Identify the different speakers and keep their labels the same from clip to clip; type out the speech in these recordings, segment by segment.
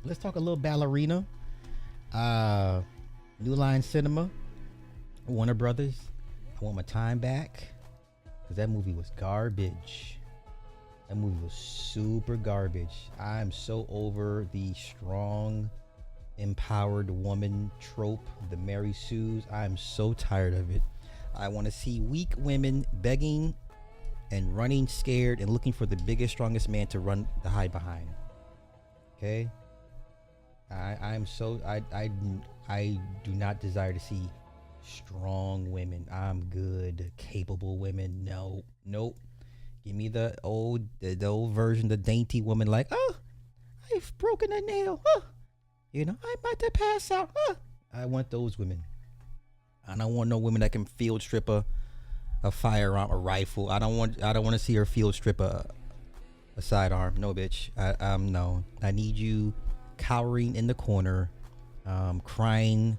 Speaker 1: Let's talk a little Ballerina. New Line Cinema, Warner Brothers. I want my time back because that movie was garbage. That movie was super garbage. I'm so over the strong, empowered woman trope, the Mary Sues. I'm so tired of it. I want to see weak women begging and running scared and looking for the biggest, strongest man to run to hide behind. Okay? I do not desire to see strong women. I'm good. Capable women. No. Nope. Give me the old version, the dainty woman like, oh, I've broken a nail. I'm about to pass out. I want those women. I don't want no women that can field strip a firearm, a rifle. I don't want to see her field strip a sidearm. No, bitch. No. I need you cowering in the corner, crying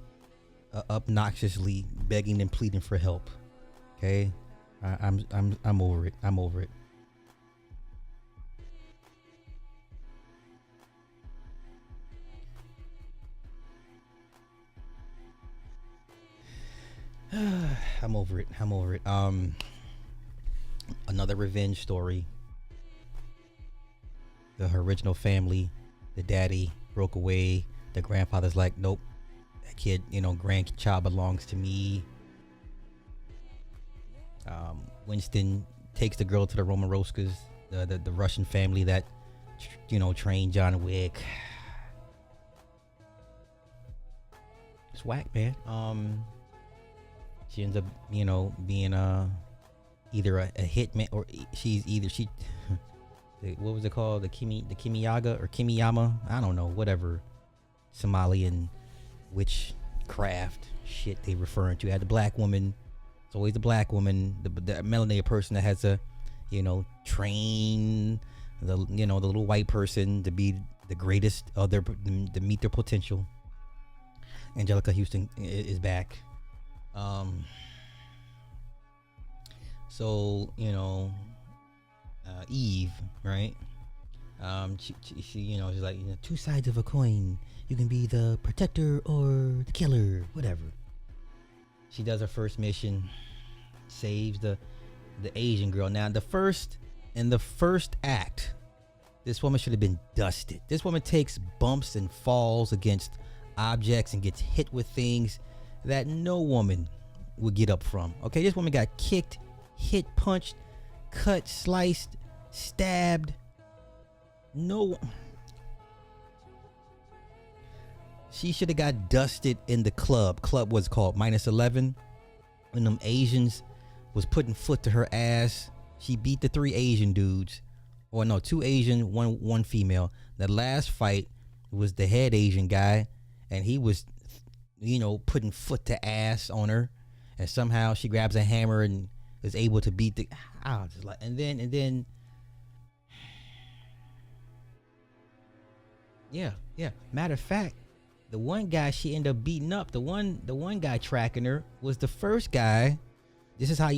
Speaker 1: obnoxiously, begging and pleading for help. Okay, I'm over it. I'm over it. I'm over it. I'm over it. Another revenge story. The original family, the daddy broke away. The grandfather's like, nope, that kid, grandchild belongs to me. Winston takes the girl to the Romanovskas, the Russian family that, trained John Wick. It's whack, man. She ends up, being either a hitman or she what was it called? The Kimiyaga or Kimiyama? I don't know, whatever Somalian witchcraft shit they referring to. Had the black woman. It's always the black woman, the melanated person that has to, train the little white person to be the greatest of to meet their potential. Angelica Houston is back. So Eve, right? She she's like, two sides of a coin. You can be the protector or the killer, whatever. She does her first mission, saves the Asian girl. Now, in the first act, this woman should have been dusted. This woman takes bumps and falls against objects and gets hit with things that no woman would get up from. Okay, this woman got kicked, hit, punched, cut, sliced, stabbed. She should have got dusted in the club. Club was called -11. When them Asians was putting foot to her ass, she beat the 3 Asian dudes. Or no, 2 Asian, one female. The last fight was the head Asian guy, and he was, putting foot to ass on her, and somehow she grabs a hammer and is able to beat the. And then. Yeah. Matter of fact, the one guy she ended up beating up, the one guy tracking her was the first guy. This is how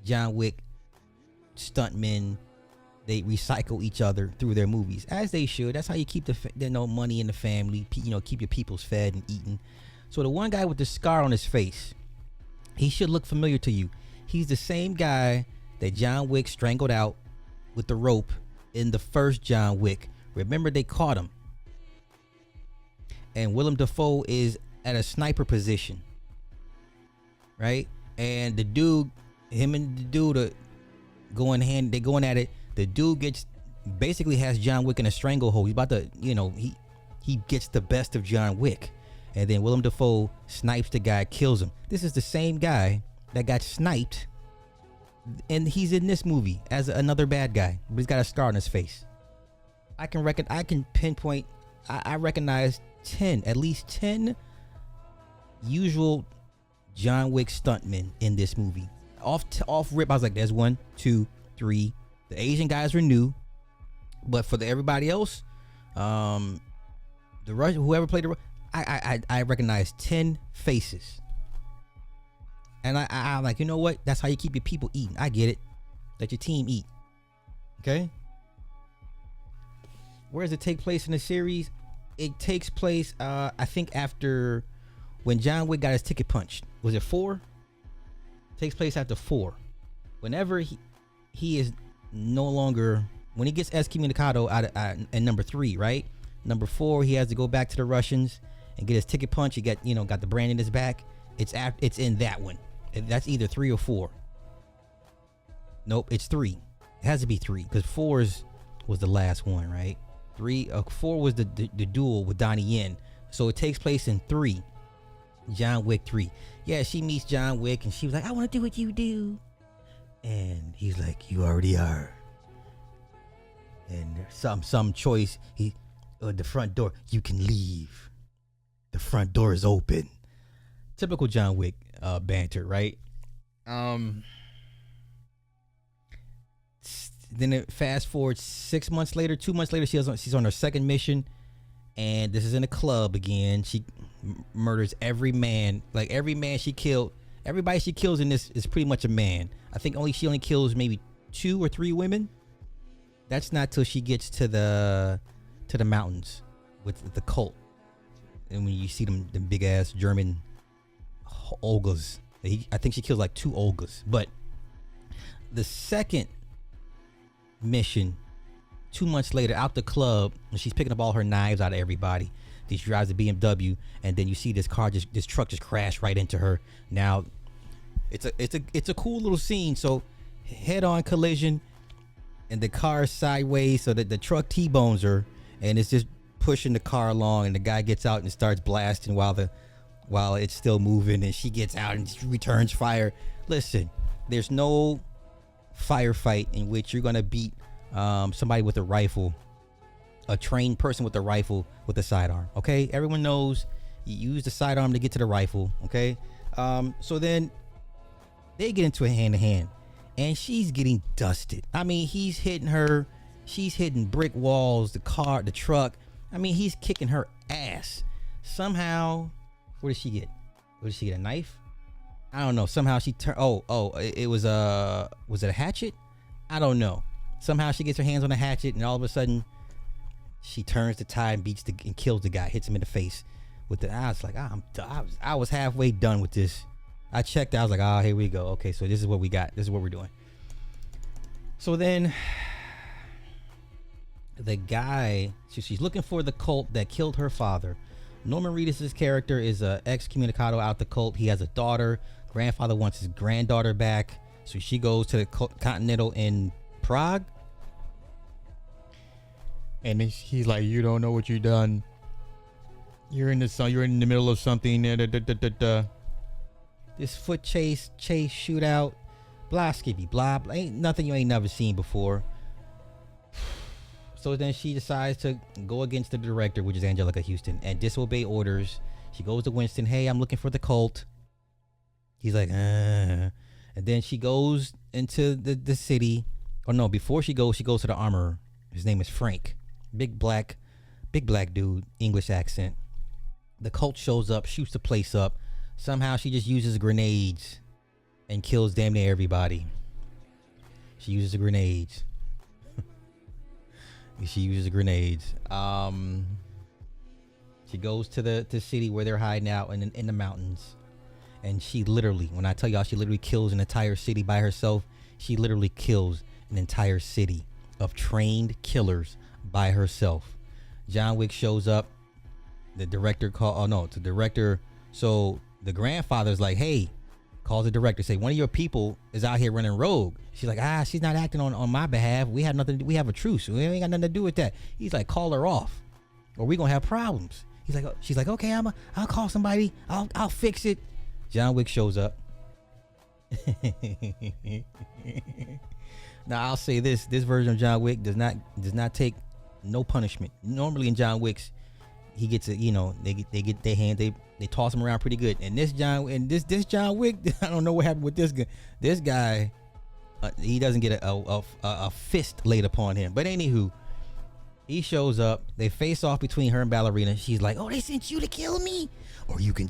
Speaker 1: John Wick stuntmen, they recycle each other through their movies, as they should. That's how you keep the money in the family. Keep your peoples fed and eaten. So the one guy with the scar on his face, he should look familiar to you. He's the same guy that John Wick strangled out with the rope in the first John Wick. Remember, they caught him. And Willem Dafoe is at a sniper position, right? And him and the dude are going hand. They're going at it. The dude basically has John Wick in a stranglehold. He's about to, he gets the best of John Wick. And then Willem Dafoe snipes the guy, kills him. This is the same guy that got sniped, and he's in this movie as another bad guy, but he's got a scar on his face. I can pinpoint. I recognize at least 10 usual John Wick stuntmen in this movie. Off rip, I was like, there's 1, 2, 3. The Asian guys were new, but for everybody else, the Russian, whoever played the, I recognize 10 faces, and I'm like, you know what? That's how you keep your people eating. I get it. Let your team eat. Okay. Where does it take place in the series? It takes place, I think, after when John Wick got his ticket punched. Was it 4? Takes place after 4. Whenever he is no longer, when he gets excommunicado out of, in number 3, right? Number 4, he has to go back to the Russians and get his ticket punched. He got the brand in his back. It's in that one. That's either 3 or 4. Nope, it's 3. It has to be 3 because 4 was the last one, right? 4 was the duel with Donnie Yen. So it takes place in 3. John Wick 3. Yeah, she meets John Wick and she was like, I want to do what you do. And he's like, you already are. And some choice, the front door, you can leave. The front door is open. Typical John Wick banter, right? Then it fast forward 2 months later, she's on her second mission, and this is in a club again. She murders every man, like every man she killed. Everybody she kills in this is pretty much a man. I think she only kills maybe 2 or 3 women. That's not till she gets to the mountains with the cult, and when you see them big ass German Olgas. I think she kills like 2 Olgas. But the second mission, 2 months later, out the club, and she's picking up all her knives out of everybody. She drives a BMW, and then you see this truck just crash right into her. Now, it's a cool little scene. So, head-on collision, and the car is sideways, so that the truck T-bones her, and it's just pushing the car along, and the guy gets out and starts blasting while it's still moving, and she gets out and returns fire. Listen, there's no firefight in which you're gonna beat somebody with a rifle, a trained person with a rifle with a sidearm. Okay, everyone knows you use the sidearm to get to the rifle. Okay, so then they get into a hand-to-hand, and she's getting dusted. I mean, he's hitting her, she's hitting brick walls, the car, the truck. I mean, he's kicking her ass. Somehow, what did she get? What did she get? A knife? I don't know. Somehow she turned. It was it a hatchet? I don't know. Somehow she gets her hands on a hatchet, and all of a sudden, she turns the tide and and kills the guy. Hits him in the face with the. I was like, I was halfway done with this. I checked. I was like, here we go. Okay, so this is what we got. This is what we're doing. So then, the guy. She's looking for the cult that killed her father. Norman Reedus' character is a excommunicado out the cult. He has a daughter. Grandfather wants his granddaughter back, so she goes to the Continental in Prague, and then he's like, "You don't know what you done. You're in the middle of something." This foot chase, shootout, blah skibby blah, blah. Ain't nothing you ain't never seen before. So then she decides to go against the director, which is Angelica Houston, and disobey orders. She goes to Winston, hey, I'm looking for the cult. He's like, And then she goes into the city. Oh no, before she goes to the armorer. His name is Frank. Big black dude, English accent. The cult shows up, shoots the place up. Somehow she just uses grenades and kills damn near everybody. She uses the grenades. She goes to the city where they're hiding out in the mountains, and she literally, when I tell y'all, she literally kills an entire city by herself. She literally kills an entire city of trained killers by herself. John Wick shows up. The director so the grandfather's like, hey, calls the director, say, one of your people is out here running rogue. She's like, she's not acting on my behalf. We have a truce. We ain't got nothing to do with that. He's like, call her off, or we gonna have problems. She's like, okay, I'll call somebody. I'll fix it. John Wick shows up. Now I'll say this version of John Wick does not take no punishment. Normally in John Wick's, he gets they get their hand, they toss him around pretty good. And this John Wick, I don't know what happened with this guy. This guy, he doesn't get a fist laid upon him. But anywho, he shows up. They face off between her and Ballerina. She's like, "Oh, they sent you to kill me, or you can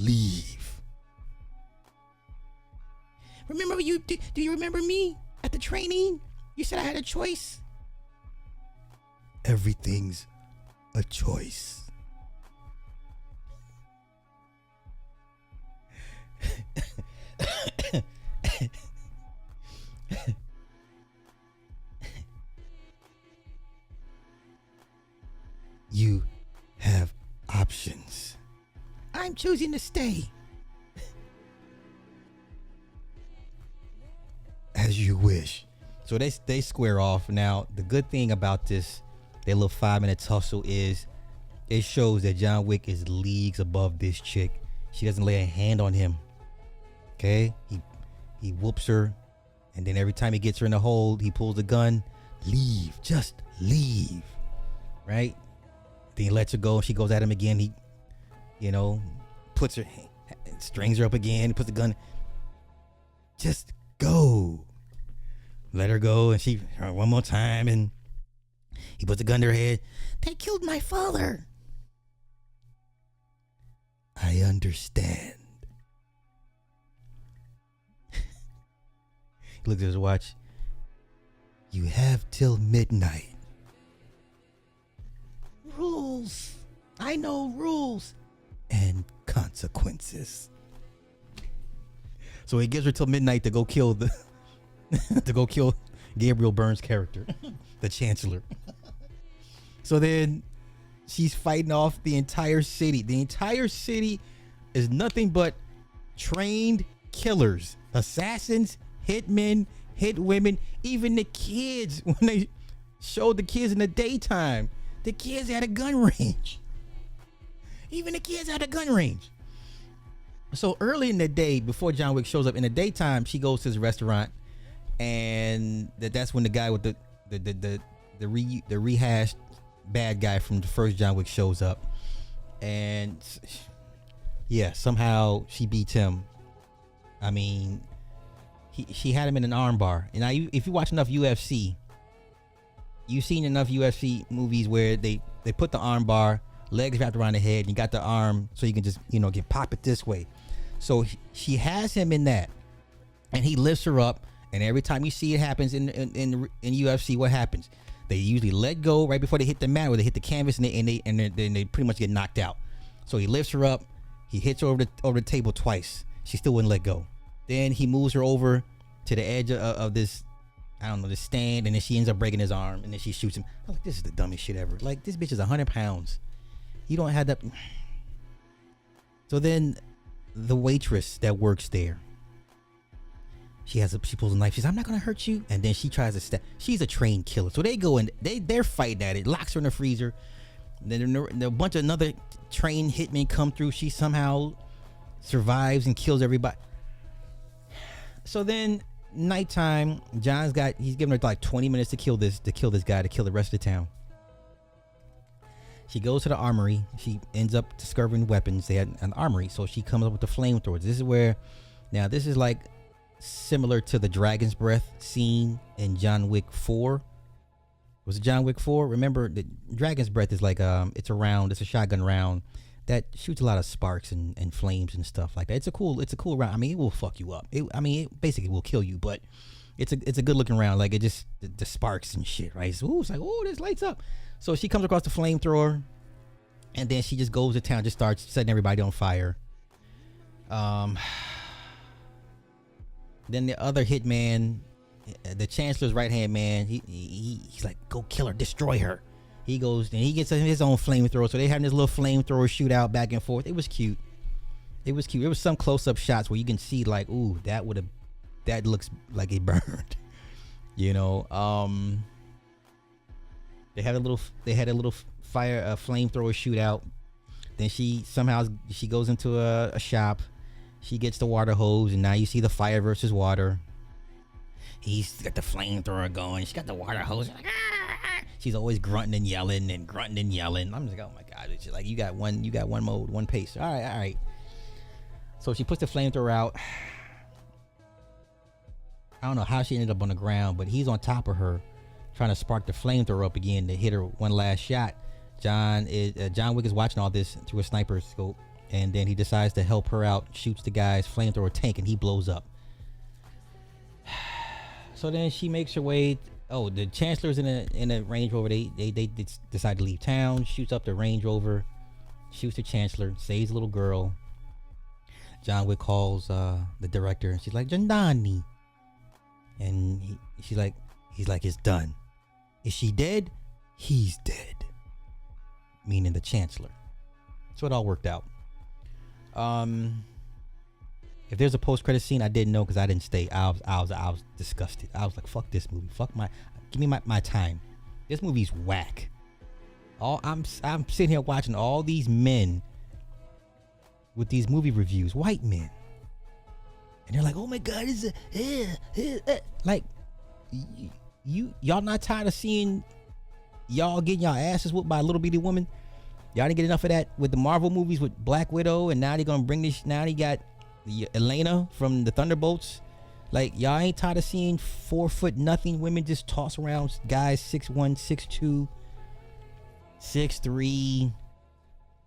Speaker 1: leave." Remember do you remember me at the training? You said I had a choice. Everything's a choice. You have options. I'm choosing to stay. As you wish. So they square off. Now, the good thing about this, their little 5-minute tussle is it shows that John Wick is leagues above this chick. She doesn't lay a hand on him. Okay? He whoops her, and then every time he gets her in the hold, he pulls the gun. Leave. Just leave. Right? Then he lets her go. She goes at him again. He, puts her, strings her up again. Puts the gun. Just go. Let her go, and she one more time, and he puts the gun to her head. They killed my father. I understand. He looks at his watch. You have till midnight. Rules. I know rules. And consequences. So he gives her till midnight to go kill Gabriel Byrne's character, the Chancellor. So then she's fighting off the entire city. The entire city is nothing but trained killers, assassins, hitmen, hit women, even the kids. When they showed the kids in the daytime, the kids had a gun range. Even the kids had a gun range. So early in the day, before John Wick shows up, in the daytime, she goes to his restaurant, and that's when the guy with the rehashed bad guy from the first John Wick shows up, and yeah, somehow she beats him. I mean, she had him in an armbar. And now, if you watch enough UFC, you've seen enough UFC movies where they put the armbar, legs wrapped around the head, and you got the arm so you can just get pop it this way. So she has him in that, and he lifts her up. And every time you see it happens in UFC, what happens? They usually let go right before they hit the mat, or they hit the canvas, and they pretty much get knocked out. So he lifts her up, he hits her over the table twice. She still wouldn't let go. Then he moves her over to the edge of this, I don't know, this stand, and then she ends up breaking his arm, and then she shoots him. I'm like, this is the dumbest shit ever. Like, this bitch is 100 pounds. You don't have that. So then the waitress that works there, she pulls a knife. She says, I'm not gonna hurt you. And then she tries to stab. She's a trained killer. So they go and they're fighting at it. Locks her in the freezer. Then a bunch of another trained hitmen come through. She somehow survives and kills everybody. So then nighttime, he's giving her like 20 minutes to kill this guy, to kill the rest of the town. She goes to the armory. She ends up discovering weapons. They had an armory, so she comes up with the flamethrowers. This is like similar to the Dragon's Breath scene in John Wick 4. Was it John Wick 4? Remember, the Dragon's Breath is like it's a shotgun round that shoots a lot of sparks and flames and stuff like that. It's a cool round. I mean, it will fuck you up. It basically will kill you, but it's a good looking round. Like, it just the sparks and shit, right? So, it's like, oh, this lights up. So she comes across the flamethrower, and then she just goes to town, just starts setting everybody on fire. Then the other hitman, the Chancellor's right-hand man, he's like, go kill her, destroy her. He goes, and he gets his own flamethrower. So they having this little flamethrower shootout back and forth. It was cute. There was some close-up shots where you can see, like, ooh, that looks like it burned. They had a little fire, flamethrower shootout. Then she goes into a shop. She gets the water hose, and now you see the fire versus water. He's got the flamethrower going. She's got the water hose. Like, she's always grunting and yelling. I'm just like, oh my god! It's just like you got one mode, one pace. All right. So she puts the flamethrower out. I don't know how she ended up on the ground, but he's on top of her, trying to spark the flamethrower up again to hit her one last shot. John Wick is watching all this through a sniper scope, and then he decides to help her out, shoots the guy's flamethrower tank, and he blows up. So then she makes her way Oh, the Chancellor's in a Range Rover. They decide to leave town. Shoots up the Range Rover. Shoots the Chancellor. Saves a little girl. John Wick calls the director, and she's like, Jandani. And he's like, it's done. Is she dead? He's dead. Meaning the Chancellor. So it all worked out. If there's a post-credit scene, I didn't know because I didn't stay. I was disgusted. I was like, fuck this movie. Give me my time. This movie's whack. I'm sitting here watching all these men with these movie reviews, white men, and they're like, "Oh my God, like y'all not tired of seeing y'all getting y'all asses whooped by a little bitty woman? Y'all didn't get enough of that with the Marvel movies with Black Widow, and now they're gonna bring this. Now they got the Elena from the Thunderbolts. Like y'all ain't tired of seeing 4 foot nothing women just toss around guys 6'1", 6'2", 6'3".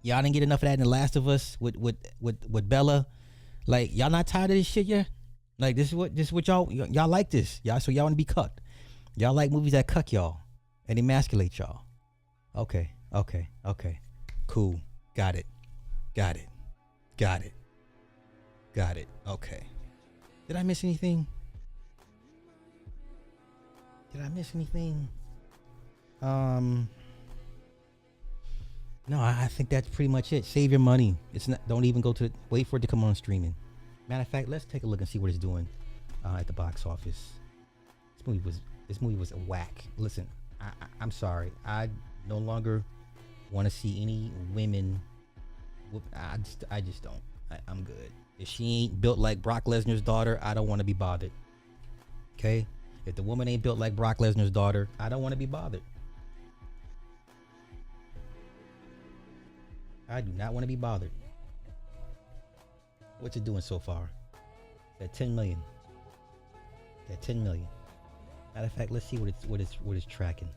Speaker 1: Y'all didn't get enough of that in The Last of Us with Bella. Like y'all not tired of this shit yet? Like this is what y'all like this. Y'all want to be cucked. Y'all like movies that cuck y'all and emasculate y'all. Okay. Cool. Got it. Okay. Did I miss anything? No, I think that's pretty much it. Save your money. Don't even wait for it to come on streaming. Matter of fact, let's take a look and see what it's doing at the box office. This movie was a whack. Listen, I'm sorry. I no longer want to see any women. I just don't. I'm good. If she ain't built like Brock Lesnar's daughter, I don't want to be bothered. Okay? If the woman ain't built like Brock Lesnar's daughter, I don't want to be bothered. I do not want to be bothered. What's it doing so far? At 10 million. At 10 million. Matter of fact, let's see what it's tracking.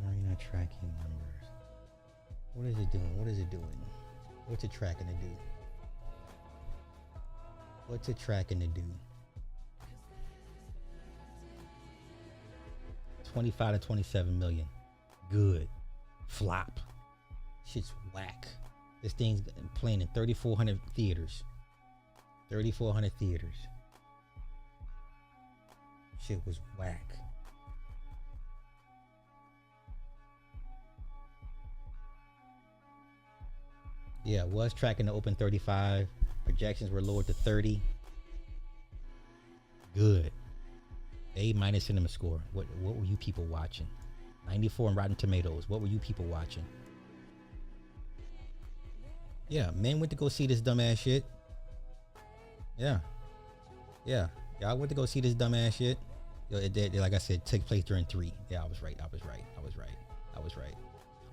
Speaker 1: Ballerina tracking numbers. What is it doing? What's it tracking to do? 25 to 27 million. Good. Flop. Shit's whack. This thing's playing in 3,400 theaters. 3,400 theaters. Shit was whack. Yeah, it was tracking to open 35. Projections were lowered to 30. Good. A- cinema score. What were you people watching? 94 on Rotten Tomatoes. What were you people watching? Yeah, men went to go see this dumbass shit. Yeah. Y'all went to go see this dumbass shit. Like I said, take place during 3. Yeah, I was right.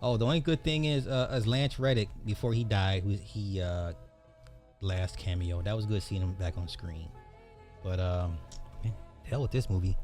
Speaker 1: Oh, the only good thing is as Lance Reddick, before he died, he last cameo. That was good seeing him back on screen. But man, hell with this movie.